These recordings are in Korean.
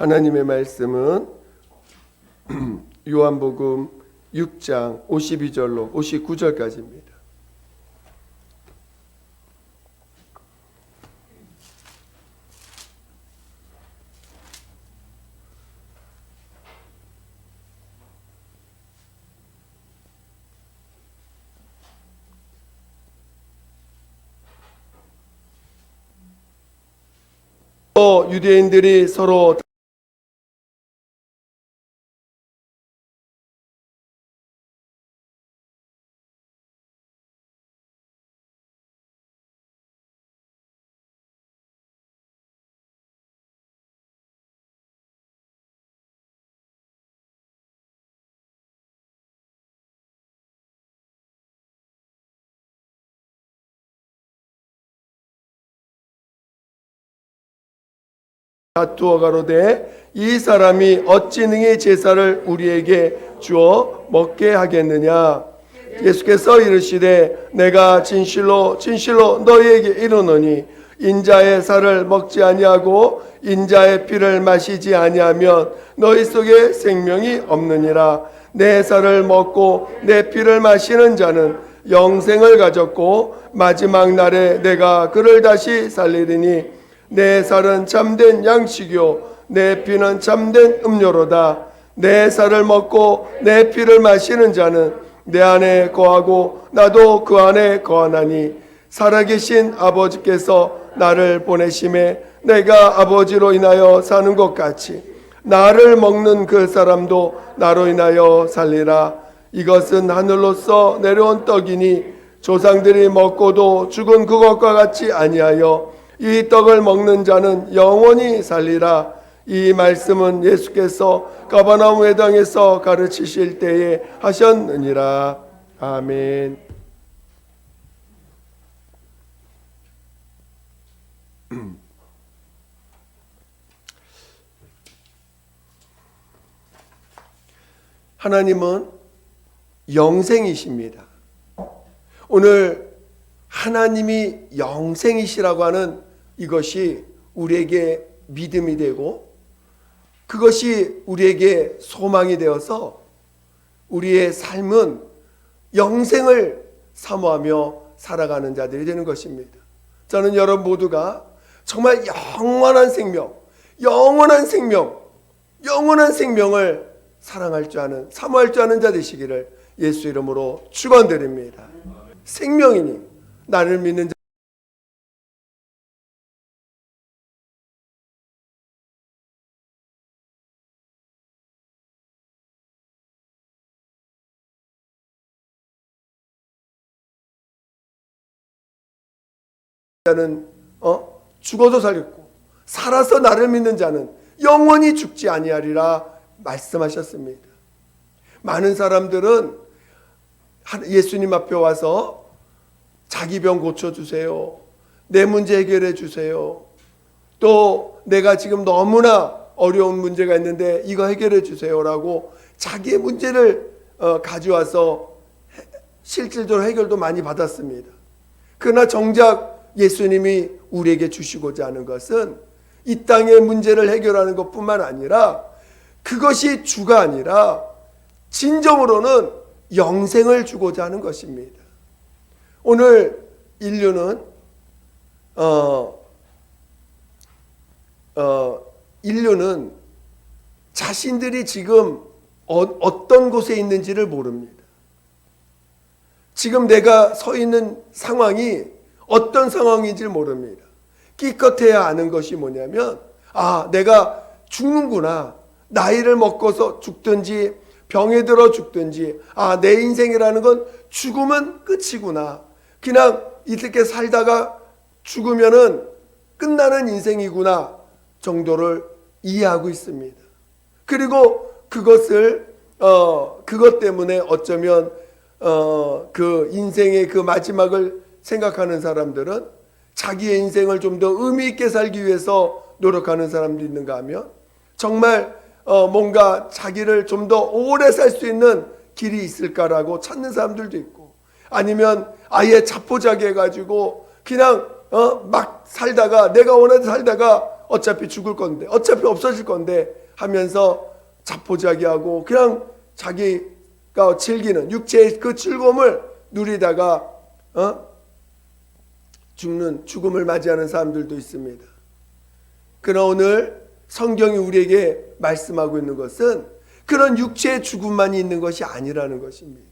하나님의 말씀은 요한복음 6장 52절로 59절까지입니다. 유대인들이 서로 다투어 가로되 이 사람이 어찌 능히 제사를 우리에게 주어 먹게 하겠느냐. 예수께서 이르시되 내가 진실로 진실로 너희에게 이르노니 인자의 살을 먹지 아니하고 인자의 피를 마시지 아니하면 너희 속에 생명이 없느니라. 내 살을 먹고 내 피를 마시는 자는 영생을 가졌고 마지막 날에 내가 그를 다시 살리리니 내 살은 참된 양식이요 내 피는 참된 음료로다. 내 살을 먹고 내 피를 마시는 자는 내 안에 거하고 나도 그 안에 거하나니 살아계신 아버지께서 나를 보내심에 내가 아버지로 인하여 사는 것 같이 나를 먹는 그 사람도 나로 인하여 살리라. 이것은 하늘로서 내려온 떡이니 조상들이 먹고도 죽은 그것과 같이 아니하여 이 떡을 먹는 자는 영원히 살리라. 이 말씀은 예수께서 가버나움 회당에서 가르치실 때에 하셨느니라. 아멘. 하나님은 영생이십니다. 오늘 하나님이 영생이시라고 하는 이것이 우리에게 믿음이 되고 그것이 우리에게 소망이 되어서 우리의 삶은 영생을 사모하며 살아가는 자들이 되는 것입니다. 저는 여러분 모두가 정말 영원한 생명을 사랑할 줄 아는, 사모할 줄 아는 자 되시기를 예수 이름으로 축원드립니다. 생명이니 나를 믿는 자는 죽어도 살겠고 살아서 나를 믿는 자는 영원히 죽지 아니하리라 말씀하셨습니다. 많은 사람들은 예수님 앞에 와서 자기 병 고쳐주세요, 내 문제 해결해 주세요, 또 내가 지금 너무나 어려운 문제가 있는데 이거 해결해 주세요라고 자기의 문제를 가져와서 실질적으로 해결도 많이 받았습니다. 그러나 정작 예수님이 우리에게 주시고자 하는 것은 이 땅의 문제를 해결하는 것뿐만 아니라 그것이 주가 아니라 진정으로는 영생을 주고자 하는 것입니다. 오늘 인류는 자신들이 지금 어떤 곳에 있는지를 모릅니다. 지금 내가 서 있는 상황이 어떤 상황인지 모릅니다. 기껏해야 아는 것이 뭐냐면 내가 죽는구나. 나이를 먹고서 죽든지 병에 들어 죽든지 내 인생이라는 건 죽으면 끝이구나. 그냥 이렇게 살다가 죽으면은 끝나는 인생이구나 정도를 이해하고 있습니다. 그리고 그것 때문에 어쩌면 그 인생의 그 마지막을 생각하는 사람들은 자기의 인생을 좀 더 의미 있게 살기 위해서 노력하는 사람도 있는가 하면 정말 뭔가 자기를 좀 더 오래 살 수 있는 길이 있을까라고 찾는 사람들도 있고 아니면 아예 자포자기해가지고 그냥 막 살다가 내가 원하는 살다가 어차피 죽을 건데, 어차피 없어질 건데 하면서 자포자기하고 그냥 자기가 즐기는 육체의 그 즐거움을 누리다가 죽음을 맞이하는 사람들도 있습니다. 그러나 오늘 성경이 우리에게 말씀하고 있는 것은 그런 육체의 죽음만이 있는 것이 아니라는 것입니다.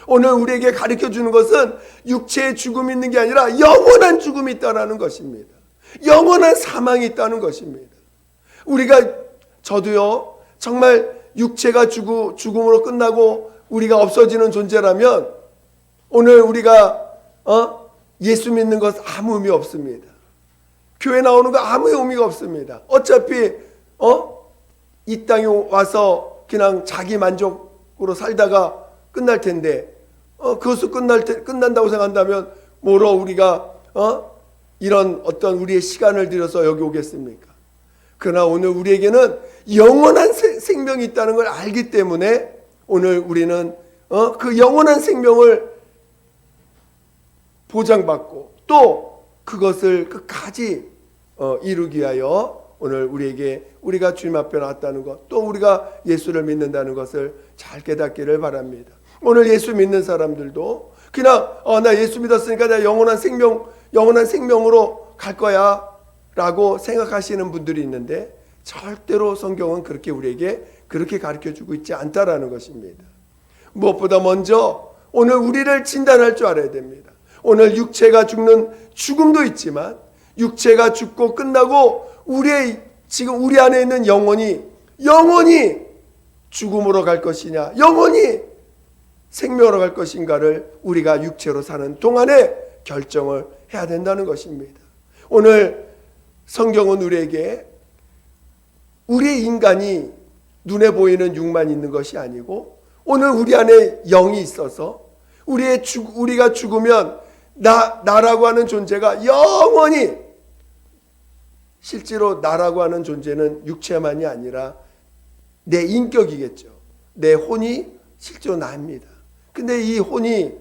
오늘 우리에게 가르쳐 주는 것은 육체의 죽음이 있는 게 아니라 영원한 죽음이 있다는 것입니다. 영원한 사망이 있다는 것입니다. 저도요, 정말 육체가 죽음으로 끝나고 우리가 없어지는 존재라면 오늘 우리가 예수 믿는 것 아무 의미 없습니다. 교회 나오는 거 아무 의미가 없습니다. 어차피 이 땅에 와서 그냥 자기 만족으로 살다가 끝날 텐데 그것을 끝난다고 생각한다면 뭐로 우리가 이런 어떤 우리의 시간을 들여서 여기 오겠습니까? 그러나 오늘 우리에게는 영원한 생명이 있다는 걸 알기 때문에 오늘 우리는 그 영원한 생명을 보장받고 또 그것을 끝까지 이루기 위하여 오늘 우리가 주님 앞에 나왔다는 것, 또 우리가 예수를 믿는다는 것을 잘 깨닫기를 바랍니다. 오늘 예수 믿는 사람들도 그냥 나 예수 믿었으니까 내가 영원한 생명으로 갈 거야 라고 생각하시는 분들이 있는데 절대로 성경은 그렇게 우리에게 그렇게 가르쳐주고 있지 않다라는 것입니다. 무엇보다 먼저 오늘 우리를 진단할 줄 알아야 됩니다. 오늘 육체가 죽는 죽음도 있지만 육체가 죽고 끝나고 지금 우리 안에 있는 영혼이 죽음으로 갈 것이냐, 영원히 생명으로 갈 것인가를 우리가 육체로 사는 동안에 결정을 해야 된다는 것입니다. 오늘 성경은 우리에게 우리 인간이 눈에 보이는 육만 있는 것이 아니고 오늘 우리 안에 영이 있어서 우리가 죽으면 나라고 하는 존재가 영원히, 실제로 나라고 하는 존재는 육체만이 아니라 내 인격이겠죠. 내 혼이 실제로 나입니다. 근데 이 혼이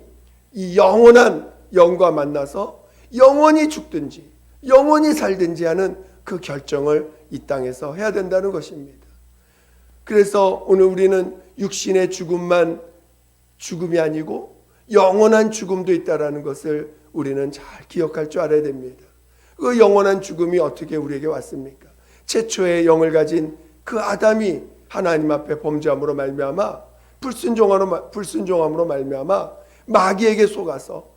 이 영원한 영과 만나서 영원히 죽든지 영원히 살든지 하는 그 결정을 이 땅에서 해야 된다는 것입니다. 그래서 오늘 우리는 육신의 죽음이 아니고 영원한 죽음도 있다는 것을 우리는 잘 기억할 줄 알아야 됩니다. 그 영원한 죽음이 어떻게 우리에게 왔습니까? 최초의 영을 가진 그 아담이 하나님 앞에 범죄함으로 말미암아 불순종함으로 말미암아 마귀에게 속아서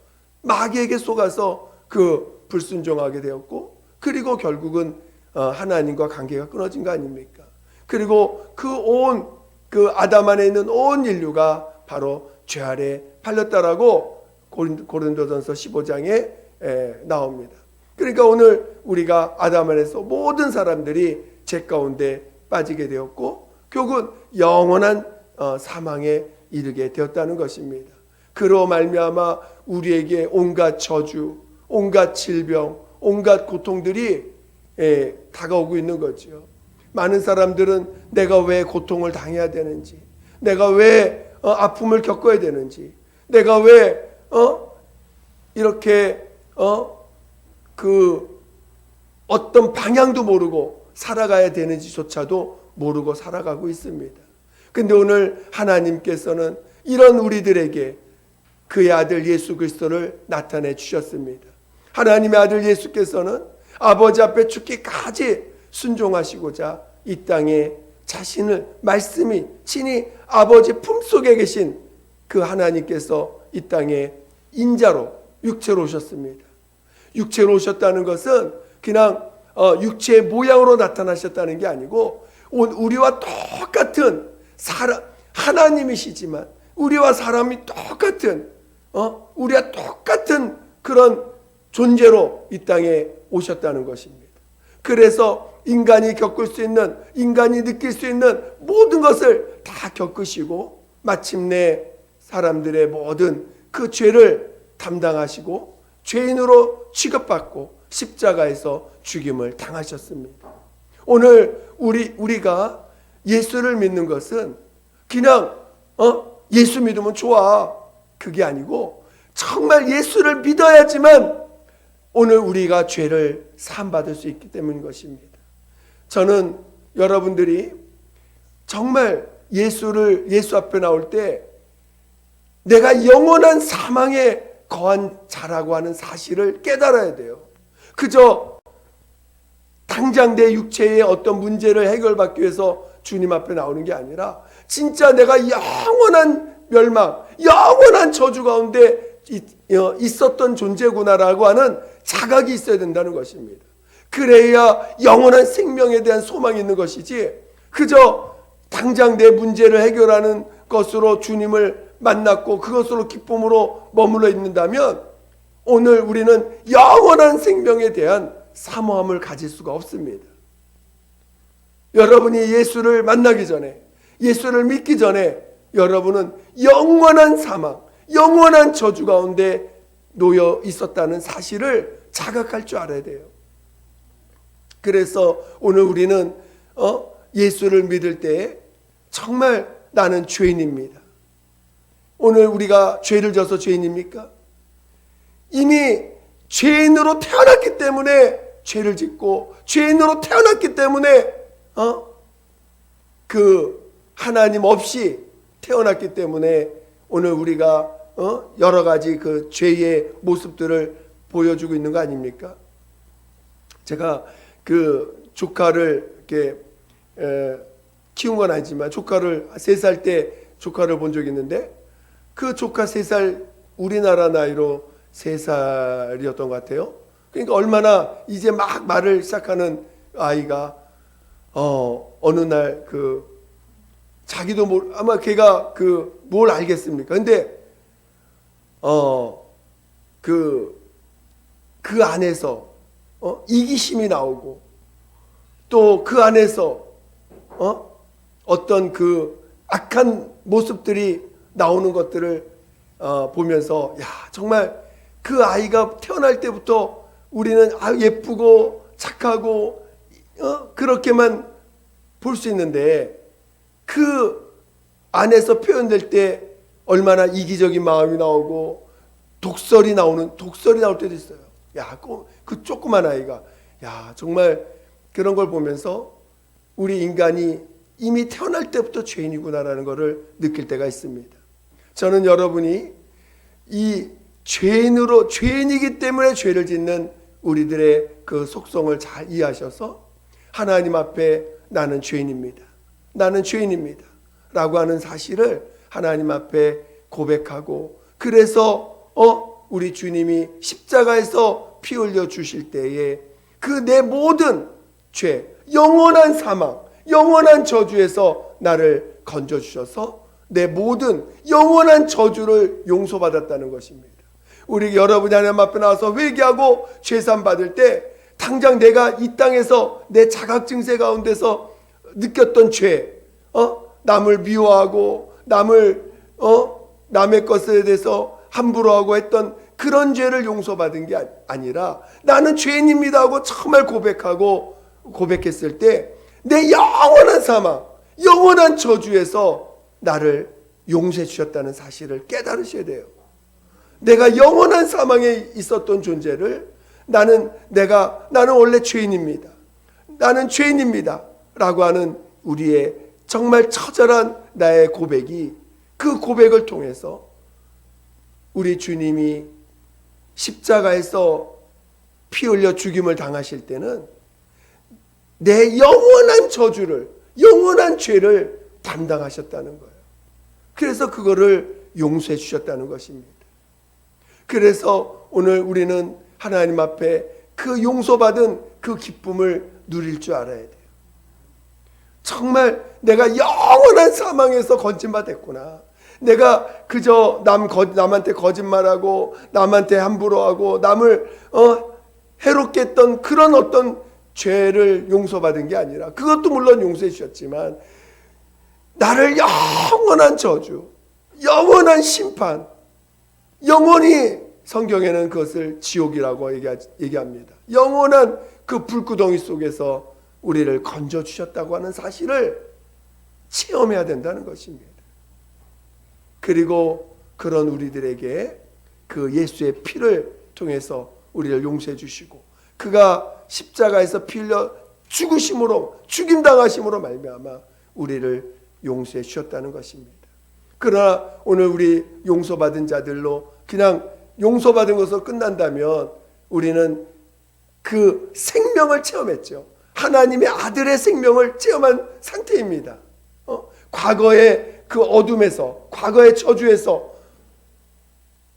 그 불순종하게 되었고, 그리고 결국은 하나님과 관계가 끊어진 거 아닙니까? 그리고 그 아담 안에 있는 온 인류가 바로 죄 아래 팔렸다라고 고린도전서 15장에 나옵니다. 그러니까 오늘 우리가 아담 안에서 모든 사람들이 죄 가운데 빠지게 되었고 결국은 영원한 사망에 이르게 되었다는 것입니다. 그로 말미암아 우리에게 온갖 저주, 온갖 질병, 온갖 고통들이 다가오고 있는 거죠. 많은 사람들은 내가 왜 고통을 당해야 되는지, 내가 왜 아픔을 겪어야 되는지, 내가 왜 이렇게 그 어떤 방향도 모르고 살아가야 되는지조차도 모르고 살아가고 있습니다. 근데 오늘 하나님께서는 이런 우리들에게 그의 아들 예수 그리스도를 나타내 주셨습니다. 하나님의 아들 예수께서는 아버지 앞에 죽기까지 순종하시고자 이 땅에 말씀이 친히 아버지 품속에 계신 그 하나님께서 이 땅에 인자로 육체로 오셨습니다. 육체로 오셨다는 것은 그냥 육체의 모양으로 나타나셨다는 게 아니고 우리와 똑같은 하나님이시지만 우리와 사람이 똑같은 우리와 똑같은 그런 존재로 이 땅에 오셨다는 것입니다. 그래서 인간이 느낄 수 있는 모든 것을 다 겪으시고 마침내 사람들의 모든 그 죄를 담당하시고 죄인으로 취급받고 십자가에서 죽임을 당하셨습니다. 오늘 우리가 예수를 믿는 것은 그냥 예수 믿으면 좋아, 그게 아니고 정말 예수를 믿어야지만 오늘 우리가 죄를 사함받을 수 있기 때문인 것입니다. 저는 여러분들이 정말 예수 앞에 나올 때 내가 영원한 사망에 거한 자라고 하는 사실을 깨달아야 돼요. 그저 당장 내 육체의 어떤 문제를 해결받기 위해서 주님 앞에 나오는 게 아니라 진짜 내가 영원한 멸망, 영원한 저주 가운데 있었던 존재구나라고 하는 자각이 있어야 된다는 것입니다. 그래야 영원한 생명에 대한 소망이 있는 것이지, 그저 당장 내 문제를 해결하는 것으로 주님을 만났고 그것으로 기쁨으로 머물러 있는다면 오늘 우리는 영원한 생명에 대한 사모함을 가질 수가 없습니다. 여러분이 예수를 만나기 전에, 예수를 믿기 전에 여러분은 영원한 사망, 영원한 저주 가운데 놓여 있었다는 사실을 자각할 줄 알아야 돼요. 그래서 오늘 우리는 예수를 믿을 때 정말 나는 죄인입니다. 오늘 우리가 죄를 져서 죄인입니까? 이미 죄인으로 태어났기 때문에 죄를 짓고 죄인으로 태어났기 때문에 그 하나님 없이 태어났기 때문에 오늘 우리가 여러 가지 그 죄의 모습들을 보여주고 있는 거 아닙니까? 제가 그 조카를 이렇게 키운 건 아니지만 조카를 3살 때 조카를 본 적이 있는데 그 조카 3살 우리나라 나이로 3살이었던 것 같아요. 그러니까 얼마나 이제 막 말을 시작하는 아이가 어느 날 그 자기도 아마 걔가 그 뭘 알겠습니까? 근데 그 안에서 이기심이 나오고 또 그 안에서 어떤 그 악한 모습들이 나오는 것들을 보면서 야 정말 그 아이가 태어날 때부터 우리는 예쁘고 착하고 그렇게만 볼 수 있는데 그 안에서 표현될 때 얼마나 이기적인 마음이 나오고 독설이 나올 때도 있어요. 야, 그 조그만 아이가 야 정말 그런 걸 보면서 우리 인간이 이미 태어날 때부터 죄인이구나라는 것을 느낄 때가 있습니다. 저는 여러분이 이 죄인이기 때문에 죄를 짓는 우리들의 그 속성을 잘 이해하셔서 하나님 앞에 나는 죄인입니다. 나는 죄인입니다. 라고 하는 사실을 하나님 앞에 고백하고 그래서 우리 주님이 십자가에서 피 흘려 주실 때에 그 내 모든 죄, 영원한 사망, 영원한 저주에서 나를 건져주셔서 내 모든 영원한 저주를 용서받았다는 것입니다. 우리 여러분이 하나님 앞에 나와서 회개하고 죄산 받을 때 당장 내가 이 땅에서 내 자각 증세 가운데서 느꼈던 죄, 남을 미워하고 남의 것에 대해서 함부로 하고 했던 그런 죄를 용서받은 게 아니라 나는 죄인입니다 하고 정말 고백했을 때 내 영원한 사망, 영원한 저주에서 나를 용서해 주셨다는 사실을 깨달으셔야 돼요. 내가 영원한 사망에 있었던 존재를 나는 원래 죄인입니다. 나는 죄인입니다. 라고 하는 우리의 정말 처절한 나의 고백이 그 고백을 통해서 우리 주님이 십자가에서 피 흘려 죽임을 당하실 때는 내 영원한 저주를, 영원한 죄를 담당하셨다는 거예요. 그래서 그거를 용서해 주셨다는 것입니다. 그래서 오늘 우리는 하나님 앞에 그 용서받은 그 기쁨을 누릴 줄 알아야 돼요. 정말 내가 영원한 사망에서 건진받았구나. 내가 그저 남한테 거짓말하고 남한테 함부로하고 남을 해롭게 했던 그런 어떤 죄를 용서받은 게 아니라 그것도 물론 용서해 주셨지만 나를 영원한 저주, 영원한 심판, 영원히 성경에는 그것을 지옥이라고 얘기합니다. 영원한 그 불구덩이 속에서 우리를 건져주셨다고 하는 사실을 체험해야 된다는 것입니다. 그리고 그런 우리들에게 그 예수의 피를 통해서 우리를 용서해 주시고 그가 십자가에서 피 흘려 죽으심으로, 죽임당하심으로 말미암아 우리를 용서해 주셨다는 것입니다. 그러나 오늘 우리 용서받은 자들로 그냥 용서받은 것으로 끝난다면 우리는 그 생명을 체험했죠. 하나님의 아들의 생명을 체험한 상태입니다. 과거의 그 어둠에서, 과거의 저주에서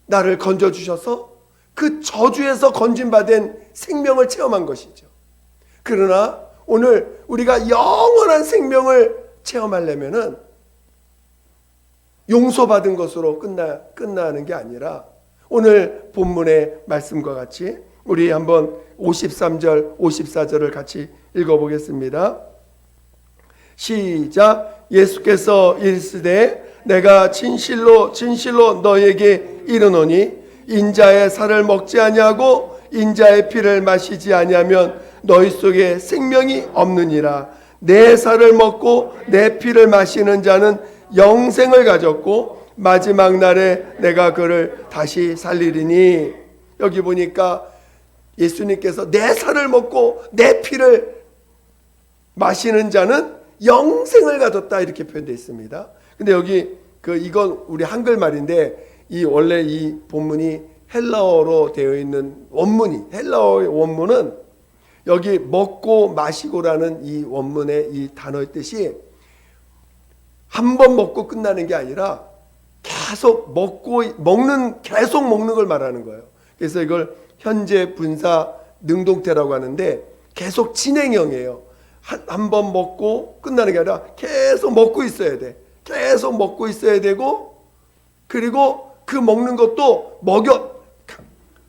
나를 건져주셔서 그 저주에서 건진받은 생명을 체험한 것이죠. 그러나 오늘 우리가 영원한 생명을 체험하려면은 용서받은 것으로 끝나는 게 아니라 오늘 본문의 말씀과 같이 우리 한번 53절, 54절을 같이 읽어보겠습니다. 시작. 예수께서 이르시되 내가 진실로 진실로 너에게 이르노니 인자의 살을 먹지 아니하고 인자의 피를 마시지 아니하면 너희 속에 생명이 없느니라. 내 살을 먹고 내 피를 마시는 자는 영생을 가졌고 마지막 날에 내가 그를 다시 살리리니. 여기 보니까 예수님께서 내 살을 먹고 내 피를 마시는 자는 영생을 가졌다 이렇게 표현되어 있습니다. 근데 여기 이건 우리 한글말인데 원래 이 본문이 헬라어로 되어 있는 원문이, 헬라어의 원문은 여기 먹고 마시고라는 이 원문의 이 단어의 뜻이 한 번 먹고 끝나는 게 아니라 계속 계속 먹는 걸 말하는 거예요. 그래서 이걸 현재 분사 능동태라고 하는데 계속 진행형이에요. 한 번 먹고 끝나는 게 아니라 계속 먹고 있어야 돼. 계속 먹고 있어야 되고, 그리고 그 먹는 것도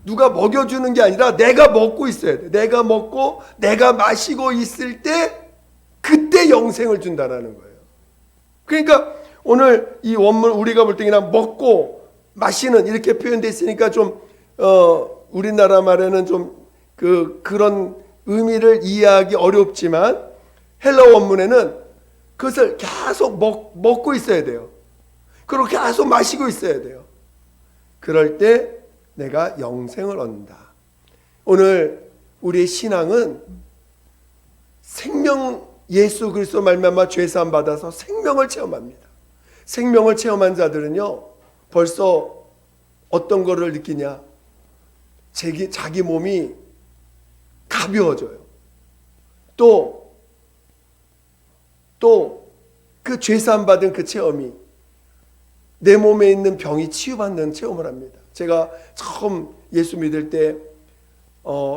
누가 먹여주는 게 아니라 내가 먹고 있어야 돼. 내가 먹고 내가 마시고 있을 때 그때 영생을 준다라는 거예요. 그러니까 오늘 이 원문 우리가 볼 때 그냥 먹고 마시는 이렇게 표현되어 있으니까 좀 우리나라 말에는 좀 그런 의미를 이해하기 어렵지만 헬라 원문에는 그것을 계속 먹고 있어야 돼요. 그리고 계속 마시고 있어야 돼요. 그럴 때 내가 영생을 얻는다. 오늘 우리의 신앙은 예수 그리스도 말미암아 죄 사함 받아서 생명을 체험합니다. 생명을 체험한 자들은요 벌써 어떤 거를 느끼냐? 자기 몸이 가벼워져요. 또 그 죄 사함 받은 그 체험이 내 몸에 있는 병이 치유받는 체험을 합니다. 제가 처음 예수 믿을 때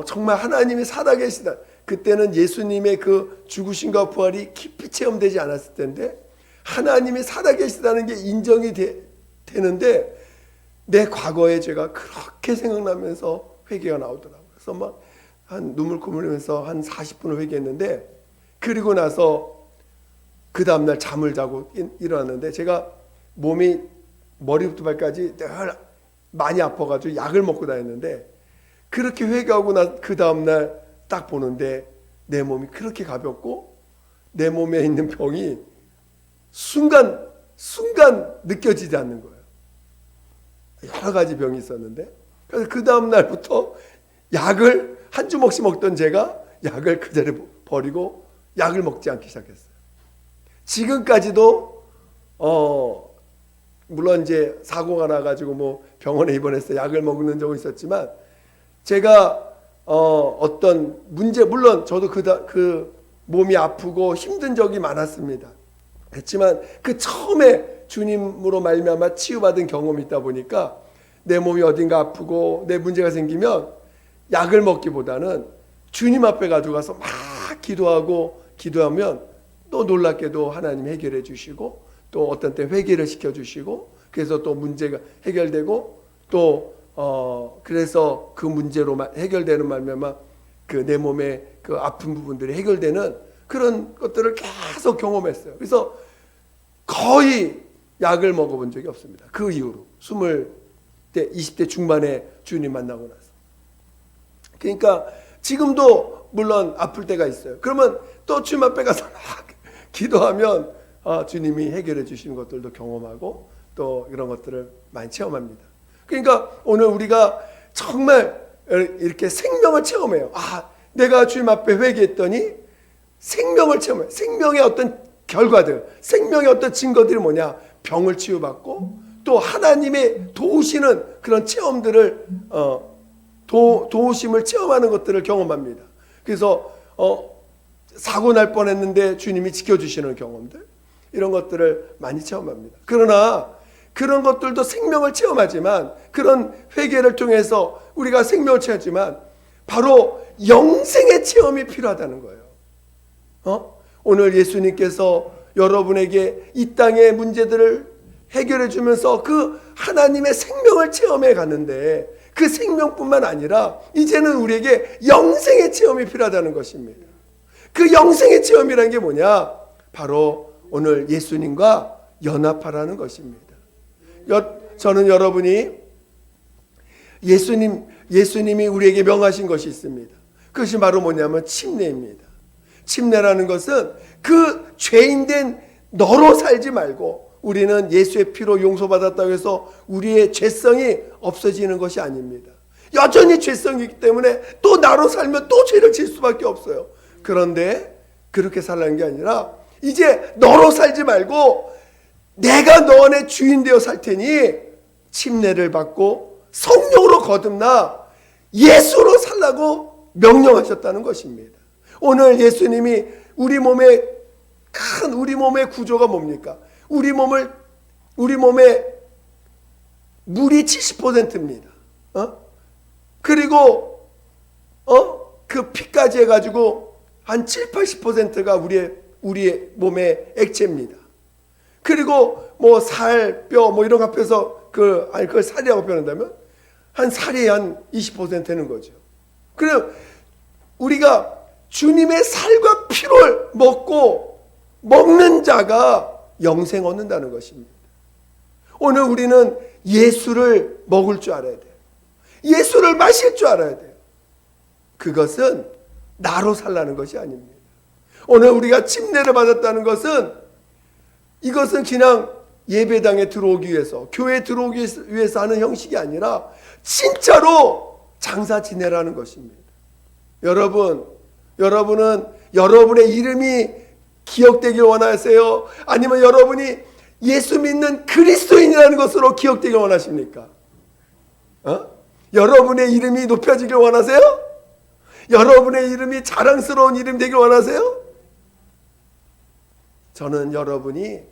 정말 하나님이 살아계시다. 그때는 예수님의 그 죽으심과 부활이 깊이 체험되지 않았을 텐데 하나님이 살아계시다는 게 인정이 되는데 내 과거의 죄가 그렇게 생각나면서 회개가 나오더라고요. 그래서 막 한 눈물콧물 흘리면서 한 40분을 회개했는데, 그리고 나서 그 다음날 잠을 자고 일어났는데 제가 몸이 머리부터 발까지 늘 많이 아파가지고 약을 먹고 다녔는데, 그렇게 회개하고 그 다음날 딱 보는데 내 몸이 그렇게 가볍고 내 몸에 있는 병이 순간 느껴지지 않는 거예요. 여러 가지 병이 있었는데, 그래서 그 다음날부터 약을 한 주먹씩 먹던 제가 약을 그대로 버리고 약을 먹지 않기 시작했어요. 지금까지도 물론 이제 사고가 나가지고 뭐 병원에 입원해서 약을 먹는 적은 있었지만, 제가 어떤 문제, 물론 저도 그 몸이 아프고 힘든 적이 많았습니다. 그렇지만 그 처음에 주님으로 말미암아 치유받은 경험이 있다 보니까 내 몸이 어딘가 아프고 내 문제가 생기면 약을 먹기보다는 주님 앞에 가져가서 막 기도하면 또 놀랍게도 하나님 해결해 주시고, 또 어떤 때 회개를 시켜주시고, 그래서 또 문제가 해결되고, 또 그래서 그 문제로 해결되는 말미암아 그 내 몸의 그 아픈 부분들이 해결되는 그런 것들을 계속 경험했어요. 그래서 거의 약을 먹어본 적이 없습니다. 그 이후로 20대 중반에 주님 만나고 나서. 그러니까 지금도 물론 아플 때가 있어요. 그러면 또 주님 앞에 가서 막 기도하면 주님이 해결해 주시는 것들도 경험하고 또 이런 것들을 많이 체험합니다. 그러니까 오늘 우리가 정말 이렇게 생명을 체험해요. 내가 주님 앞에 회개했더니 생명을 체험해. 생명의 어떤 결과들, 생명의 어떤 증거들이 뭐냐? 병을 치유받고 또 하나님의 도우시는 그런 체험들을 도우심을 체험하는 것들을 경험합니다. 그래서 사고 날 뻔했는데 주님이 지켜주시는 경험들, 이런 것들을 많이 체험합니다. 그러나 그런 것들도 생명을 체험하지만, 그런 회개를 통해서 우리가 생명을 체험하지만 바로 영생의 체험이 필요하다는 거예요. 오늘 예수님께서 여러분에게 이 땅의 문제들을 해결해 주면서 그 하나님의 생명을 체험해 갔는데, 그 생명뿐만 아니라 이제는 우리에게 영생의 체험이 필요하다는 것입니다. 그 영생의 체험이라는 게 뭐냐? 바로 오늘 예수님과 연합하라는 것입니다. 저는 여러분이 예수님이 우리에게 명하신 것이 있습니다. 그것이 바로 뭐냐면 침례입니다. 침례라는 것은 그 죄인된 너로 살지 말고, 우리는 예수의 피로 용서받았다고 해서 우리의 죄성이 없어지는 것이 아닙니다. 여전히 죄성이 있기 때문에 또 나로 살면 또 죄를 질 수밖에 없어요. 그런데 그렇게 살라는 게 아니라, 이제 너로 살지 말고 내가 너 안에 주인 되어 살 테니 침례를 받고 성령으로 거듭나 예수로 살라고 명령하셨다는 것입니다. 오늘 예수님이 우리 몸의 구조가 뭡니까? 우리 몸의 물이 70%입니다. 그리고 그 피까지 해가지고 한 70~80%가 우리의 몸의 액체입니다. 그리고 뭐 살, 뼈 뭐 이런 거 합해서 그걸 살이라고 표현한다면 한 살이 한 20% 되는 거죠. 그럼 우리가 주님의 살과 피를 먹는 자가 영생 얻는다는 것입니다. 오늘 우리는 예수를 먹을 줄 알아야 돼요. 예수를 마실 줄 알아야 돼요. 그것은 나로 살라는 것이 아닙니다. 오늘 우리가 침례를 받았다는 것은, 이것은 그냥 예배당에 들어오기 위해서, 교회에 들어오기 위해서 하는 형식이 아니라 진짜로 장사 지내라는 것입니다. 여러분은 여러분의 이름이 기억되길 원하세요? 아니면 여러분이 예수 믿는 그리스도인이라는 것으로 기억되길 원하십니까? 여러분의 이름이 높여지길 원하세요? 여러분의 이름이 자랑스러운 이름 되길 원하세요? 저는 여러분이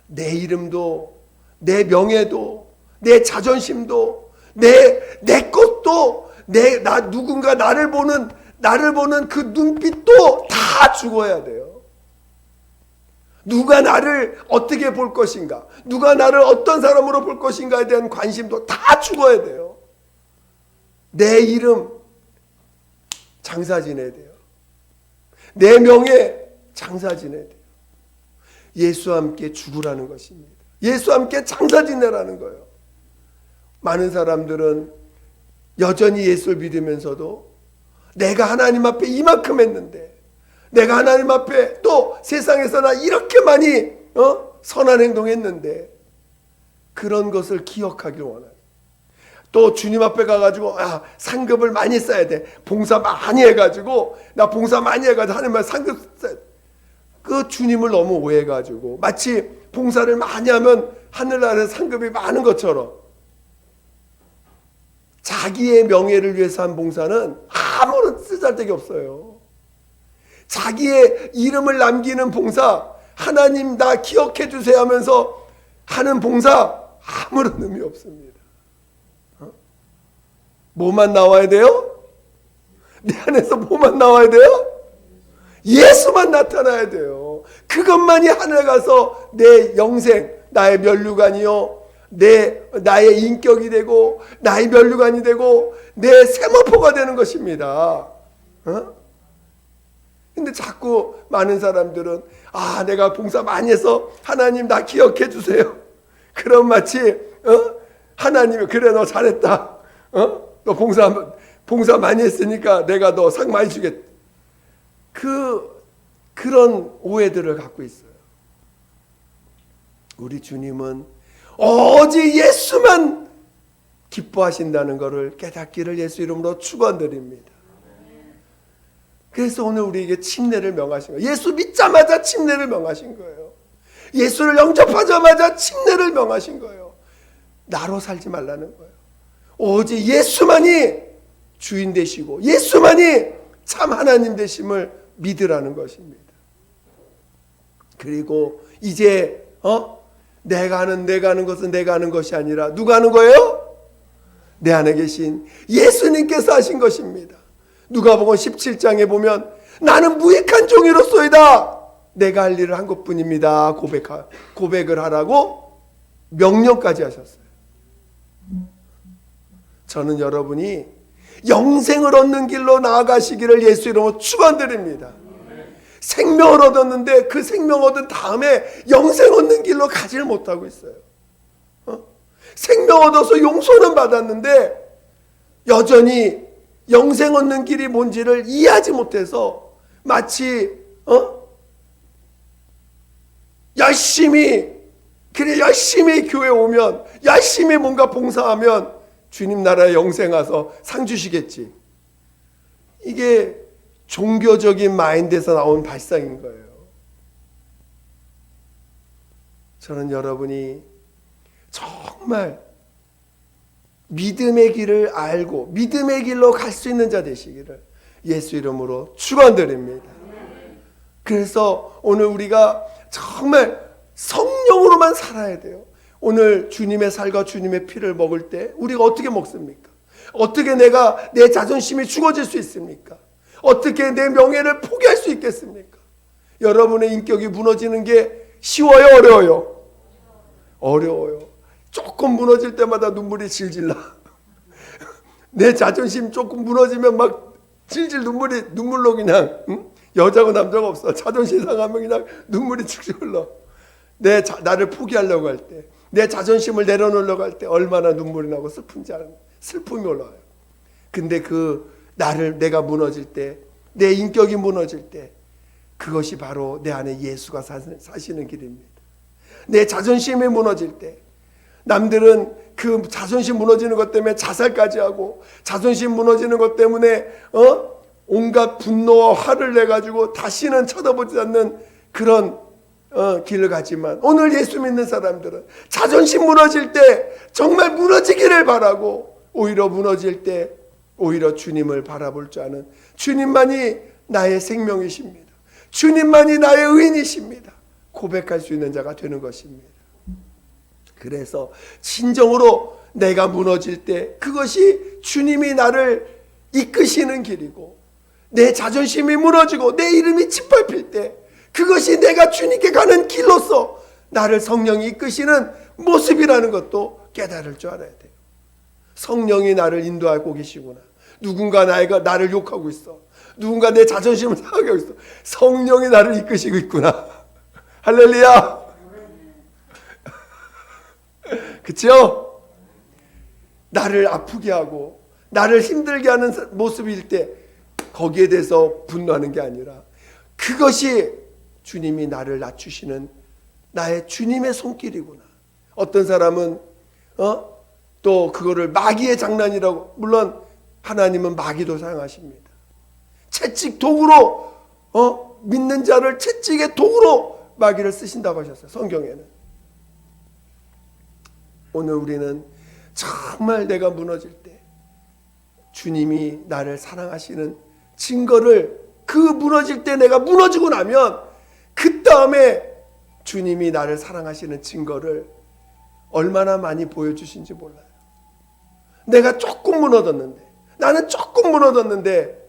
내 이름도, 내 명예도, 내 자존심도, 내 것도, 누군가 나를 보는 그 눈빛도 다 죽어야 돼요. 누가 나를 어떻게 볼 것인가, 누가 나를 어떤 사람으로 볼 것인가에 대한 관심도 다 죽어야 돼요. 내 이름 장사 지내야 돼요. 내 명예 장사 지내야 돼요. 예수와 함께 죽으라는 것입니다. 예수와 함께 장사 지내라는 거예요. 많은 사람들은 여전히 예수를 믿으면서도 내가 하나님 앞에 이만큼 했는데, 내가 하나님 앞에 또 세상에서 나 이렇게 많이 선한 행동했는데, 그런 것을 기억하길 원해요. 또 주님 앞에 가가지고 상급을 많이 써야 돼. 봉사 많이 해가지고, 나 봉사 많이 해가지고 하나님 앞에 상급 써야 돼. 그 주님을 너무 오해해가지고 마치 봉사를 많이 하면 하늘나라에 상급이 많은 것처럼, 자기의 명예를 위해서 한 봉사는 아무런 쓰잘데기 없어요. 자기의 이름을 남기는 봉사, 하나님 나 기억해 주세요 하면서 하는 봉사, 아무런 의미 없습니다. 뭐만 나와야 돼요? 내 안에서 뭐만 나와야 돼요? 예수만 나타나야 돼요. 그것만이 하늘에 가서 내 영생, 나의 면류관이요, 나의 인격이 되고, 나의 면류관이 되고, 내 세마포가 되는 것입니다. 근데 자꾸 많은 사람들은 내가 봉사 많이 해서 하나님 나 기억해 주세요. 그럼 마치 하나님이 그래 너 잘했다. 너 봉사 많이 했으니까 내가 너 상 많이 주겠다. 그런 오해들을 갖고 있어요. 우리 주님은 오직 예수만 기뻐하신다는 것을 깨닫기를 예수 이름으로 축원드립니다. 그래서 오늘 우리에게 침례를 명하신 거예요. 예수 믿자마자 침례를 명하신 거예요. 예수를 영접하자마자 침례를 명하신 거예요. 나로 살지 말라는 거예요. 오직 예수만이 주인 되시고 예수만이 참 하나님 되심을 믿으라는 것입니다. 그리고 이제 내가 하는 것은 내가 하는 것이 아니라 누가 하는 거예요? 내 안에 계신 예수님께서 하신 것입니다. 누가복음 17장에 보면 나는 무익한 종이로소이다. 내가 할 일을 한 것뿐입니다. 고백을 하라고 명령까지 하셨어요. 저는 여러분이 영생을 얻는 길로 나아가시기를 예수 이름으로 축원드립니다. 생명을 얻었는데 그 생명 얻은 다음에 영생 얻는 길로 가지를 못하고 있어요. 생명 얻어서 용서는 받았는데 여전히 영생 얻는 길이 뭔지를 이해하지 못해서 마치 열심히 교회 오면 열심히 뭔가 봉사하면 주님 나라에 영생 와서 상 주시겠지. 이게 종교적인 마인드에서 나온 발상인 거예요. 저는 여러분이 정말 믿음의 길을 알고 믿음의 길로 갈 수 있는 자 되시기를 예수 이름으로 축원드립니다. 그래서 오늘 우리가 정말 성령으로만 살아야 돼요. 오늘 주님의 살과 주님의 피를 먹을 때 우리가 어떻게 먹습니까? 어떻게 내가 내 자존심이 죽어질 수 있습니까? 어떻게 내 명예를 포기할 수 있겠습니까? 여러분의 인격이 무너지는 게 쉬워요? 어려워요? 어려워요. 조금 무너질 때마다 눈물이 질질 나. 내 자존심 조금 무너지면 막 질질 눈물로 그냥 여자고 남자가 없어. 자존심 상하면 그냥 눈물이 질질 흘러. 나를 포기하려고 할 때, 내 자존심을 내려놓으려고 할 때 얼마나 눈물이 나고 슬픔이 올라와요. 근데 내가 무너질 때, 내 인격이 무너질 때 그것이 바로 내 안에 예수가 사시는 길입니다. 내 자존심이 무너질 때 남들은 그 자존심 무너지는 것 때문에 자살까지 하고 자존심 무너지는 것 때문에 온갖 분노와 화를 내가지고 다시는 쳐다보지 않는 그런 길을 가지만 오늘 예수 믿는 사람들은 자존심 무너질 때 정말 무너지기를 바라고 오히려 무너질 때 오히려 주님을 바라볼 줄 아는 주님만이 나의 생명이십니다. 주님만이 나의 의인이십니다. 고백할 수 있는 자가 되는 것입니다. 그래서 진정으로 내가 무너질 때 그것이 주님이 나를 이끄시는 길이고 내 자존심이 무너지고 내 이름이 짓밟힐 때 그것이 내가 주님께 가는 길로서 나를 성령이 이끄시는 모습이라는 것도 깨달을 줄 알아야 돼요. 성령이 나를 인도하고 계시구나. 누군가 나를 욕하고 있어. 누군가 내 자존심을 상하게 하고 있어. 성령이 나를 이끄시고 있구나. 할렐루야. 그렇죠? 나를 아프게 하고 나를 힘들게 하는 모습일 때 거기에 대해서 분노하는 게 아니라 그것이 주님이 나를 낮추시는 나의 주님의 손길이구나. 어떤 사람은 또 그거를 마귀의 장난이라고, 물론 하나님은 마귀도 사용하십니다. 채찍 도구로 믿는 자를 채찍의 도구로 마귀를 쓰신다고 하셨어요. 성경에는. 오늘 우리는 정말 내가 무너질 때 주님이 나를 사랑하시는 증거를 그 무너질 때 내가 무너지고 나면 그 다음에 주님이 나를 사랑하시는 증거를 얼마나 많이 보여주신지 몰라요. 내가 조금 무너졌는데 나는 조금 무너졌는데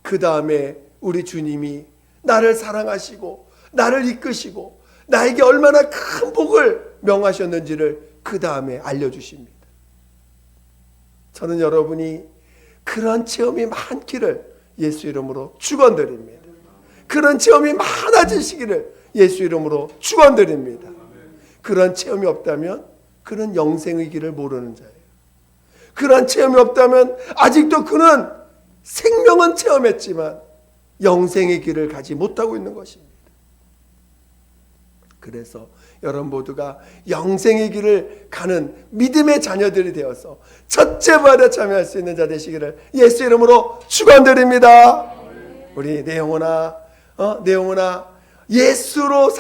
그 다음에 우리 주님이 나를 사랑하시고 나를 이끄시고 나에게 얼마나 큰 복을 명하셨는지를 그 다음에 알려주십니다. 저는 여러분이 그런 체험이 많기를 예수 이름으로 축원드립니다. 그런 체험이 많아지시기를 예수 이름으로 축원드립니다. 그런 체험이 없다면 그는 영생의 길을 모르는 자예요. 그런 체험이 없다면 아직도 그는 생명은 체험했지만 영생의 길을 가지 못하고 있는 것입니다. 그래서 여러분 모두가 영생의 길을 가는 믿음의 자녀들이 되어서 첫째 부활에 참여할 수 있는 자 되시기를 예수 이름으로 축원드립니다. 우리 내 영혼아, 내 영혼아, 예수로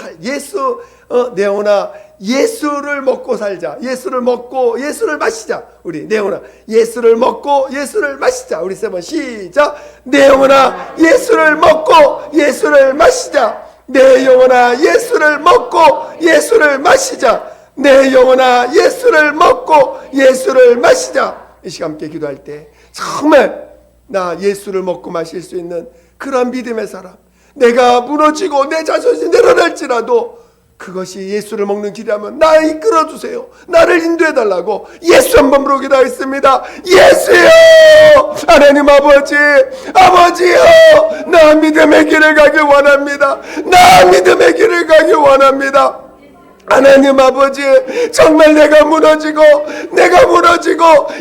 내 영혼아, 예수를 먹고 살자. 예수를 먹고 예수를 마시자. 우리 내 영혼아, 예수를 먹고 예수를 마시자. 우리 세 번 시작. 내 영혼아, 예수를 먹고 예수를 마시자. 내 영혼아, 예수를 먹고 예수를 마시자. 내 영혼아, 예수를 먹고 예수를 마시자. 이 시간 함께 기도할 때 정말 나 예수를 먹고 마실 수 있는 그런 믿음의 사람, 내가 무너지고 내 자존심이 내려날지라도 그것이 예수를 먹는 길이라면 나를 이끌어주세요. 나를 인도해달라고 예수 한번 부르기도하겠습니다. 예수요, 하나님 아버지요, 나 믿음의 길을 가기 원합니다. 나 믿음의 길을 가기 원합니다. 하나님 아버지, 정말 내가 무너지고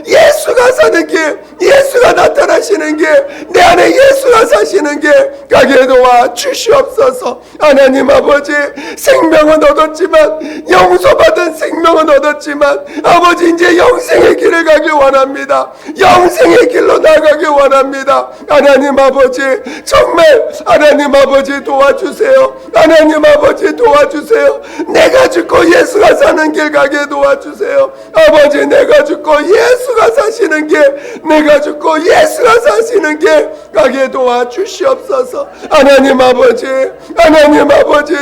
예수가 사는 길, 예수가 나타나시는 길, 내 안에 예수가 사시는 길 가게 도와 주시옵소서. 하나님 아버지, 생명은 얻었지만, 용서받은 생명은 얻었지만, 아버지 이제 영생의 길을 가기 원합니다. 영생의 길로 나가기 원합니다. 하나님 아버지, 정말 하나님 아버지 도와주세요. 하나님 아버지 도와주세요. 내가 죽고 예수가 사는 길 가게 도와주세요. 아버지, 내가 죽고 예수가 사시는 길, 내가 죽고 예수가 사시는 길 가게 도와주시옵소서. 하나님 아버지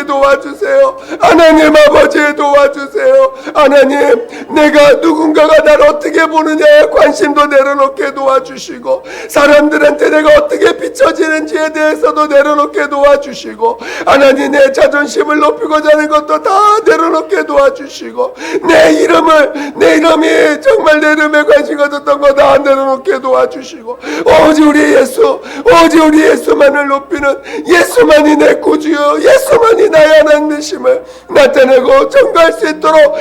도와주세요. 하나님 아버지 도와주세요. 하나님, 내가 누군가가 나를 어떻게 보느냐에 관심도 내려놓게 도와주시고, 사람들한테 내가 어떻게 비춰지는지에 대해서도 내려놓게 도와주시고, 하나님 내 자존심을 높이고자 하는 것도 다 내려놓게 도와주시고, 내 이름이 정말 내 이름에 관심 가졌던 거 다 내려놓게 도와주시고, 오직 우리 예수만을 높이는, 예수만이 내 구주요, 예수만이 나의 하나님 되심을 나타내고 전가할 수 있도록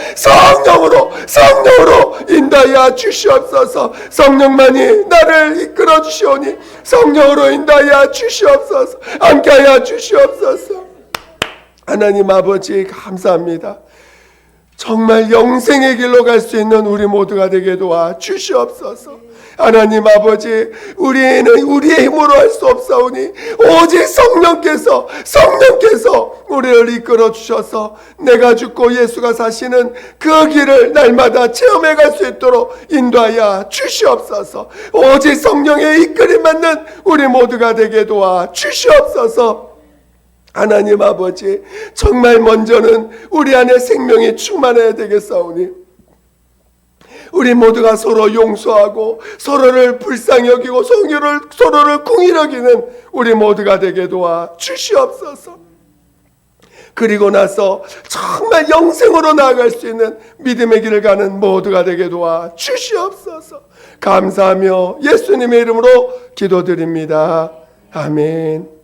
성령으로 인도하여 주시옵소서. 성령만이 나를 이끌어 주시오니 성령으로 인도하여 주시옵소서. 함께하여 주시옵소서. 하나님 아버지, 감사합니다. 정말 영생의 길로 갈 수 있는 우리 모두가 되게 도와 주시옵소서. 하나님 아버지, 우리는 우리의 힘으로 할 수 없사오니 오직 성령께서 우리를 이끌어 주셔서 내가 죽고 예수가 사시는 그 길을 날마다 체험해 갈 수 있도록 인도하여 주시옵소서. 오직 성령의 이끌림 받는 우리 모두가 되게 도와 주시옵소서. 하나님 아버지, 정말 먼저는 우리 안에 생명이 충만해야 되겠사오니 우리 모두가 서로 용서하고 서로를 불쌍히 여기고 서로를 긍휼히 여기는 우리 모두가 되게 도와 주시옵소서. 그리고 나서 정말 영생으로 나아갈 수 있는 믿음의 길을 가는 모두가 되게 도와 주시옵소서. 감사하며 예수님의 이름으로 기도드립니다. 아멘.